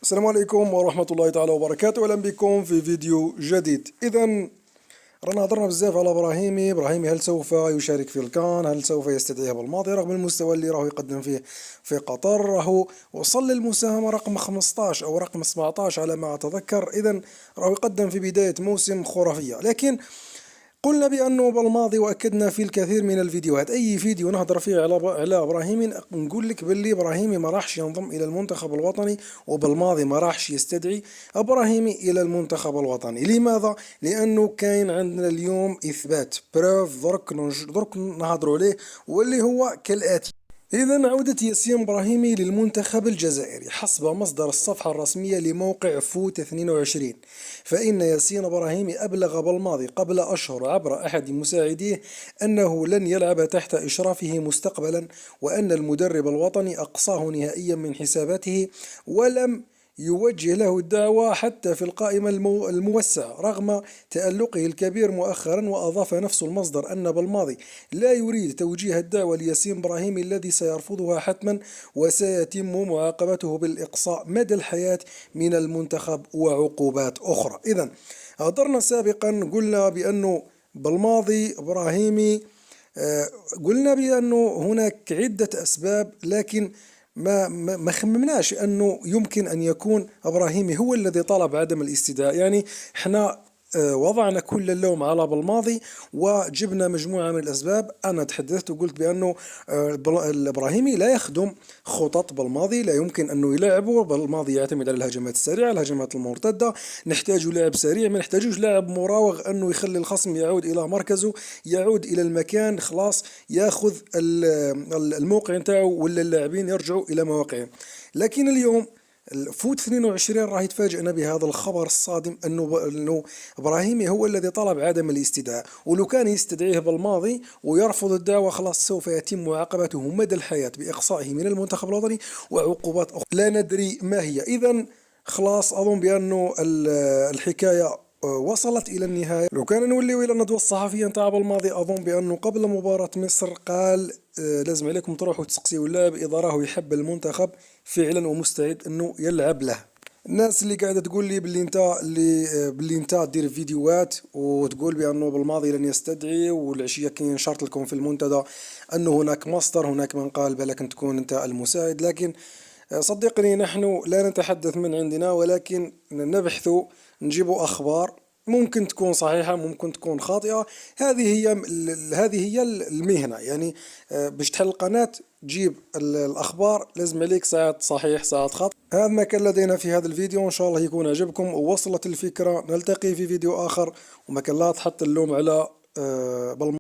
السلام عليكم ورحمة الله تعالى وبركاته، أهلا بكم في فيديو جديد. إذا رانا هضرنا بزاف على إبراهيمي هل سوف يشارك في الكان؟ هل سوف يستدعيه بالماضي رغم المستوى اللي راهو يقدم فيه في قطر؟ راهو وصل للمساهمة رقم 15 أو رقم 17 على ما أتذكر. إذا راهو يقدم في بداية موسم خرافية، لكن قلنا بأنه بالماضي وأكدنا في الكثير من الفيديوهات، أي فيديو نهضر فيه على إبراهيمي نقول لك باللي إبراهيمي ما راحش ينضم إلى المنتخب الوطني، وبالماضي ما راحش يستدعي إبراهيمي إلى المنتخب الوطني. لماذا؟ لأنه كاين عندنا اليوم إثبات بروف درك نهضروا عليه، واللي هو كالآتي. إذا عودة ياسين إبراهيمي للمنتخب الجزائري حسب مصدر الصفحة الرسمية لموقع فوت 22، فإن ياسين إبراهيمي أبلغ بالماضي قبل أشهر عبر أحد مساعديه أنه لن يلعب تحت إشرافه مستقبلا، وأن المدرب الوطني أقصاه نهائيا من حساباته ولم يوجه له الدعوة حتى في القائمة الموسعة رغم تألقه الكبير مؤخرا. وأضاف نفس المصدر أن بالماضي لا يريد توجيه الدعوة لياسين إبراهيمي الذي سيرفضها حتما، وسيتم معاقبته بالإقصاء مدى الحياة من المنتخب وعقوبات أخرى. إذا هضرنا سابقا قلنا بأنه بالماضي إبراهيمي قلنا بأنه هناك عدة أسباب، لكن ما خممناش أنه يمكن أن يكون إبراهيمي هو الذي طلب عدم الاستدعاء. يعني احنا وضعنا كل اللوم على بالماضي وجبنا مجموعة من الأسباب. أنا تحدثت وقلت بأنه الإبراهيمي لا يخدم خطط بالماضي، لا يمكن أنه يلعبه. بالماضي يعتمد على الهجمات السريعة، الهجمات المرتدة. نحتاج لاعب سريع، ما نحتاجوش لاعب مراوغ أنه يخلي الخصم يعود إلى مركزه، يعود إلى المكان خلاص ياخذ الموقع نتاعو، ولا اللاعبين يرجعوا إلى مواقعهم. لكن اليوم فوت 22 راح يتفاجئنا بهذا الخبر الصادم انه ابراهيمي هو الذي طلب عدم الاستدعاء، ولو كان يستدعيه بالماضي ويرفض الدعوة خلاص سوف يتم معاقبته مدى الحياة بإقصائه من المنتخب الوطني وعقوبات أخرى لا ندري ما هي. إذا خلاص أظن بأنه الحكاية وصلت إلى النهاية. لو كان نوليو إلى الندوة الصحفية نتاع بالماضي، أظن بأنه قبل مباراة مصر قال لازم عليكم تروحوا تسقسيوا اللاعب إذا راهو يحب المنتخب فعلا ومستعد أنه يلعب له. الناس اللي قاعدة تقول لي باللي انت دير فيديوهات وتقول بأنه بالماضي لن يستدعي، والعشية كي نشرت لكم في المنتدى أنه هناك مصدر، هناك من قال بالك أن تكون أنت المساعد، لكن صدقني نحن لا نتحدث من عندنا، ولكن نبحث نجيب أخبار ممكن تكون صحيحة ممكن تكون خاطئة. هذه هي المهنة. يعني باش تحل القناة تجيب الأخبار لازم عليك ساعات صحيح ساعات خاطئ. هذا ما كان لدينا في هذا الفيديو، إن شاء الله يكون عجبكم ووصلت الفكرة. نلتقي في فيديو آخر، وما كان لا تحط اللوم على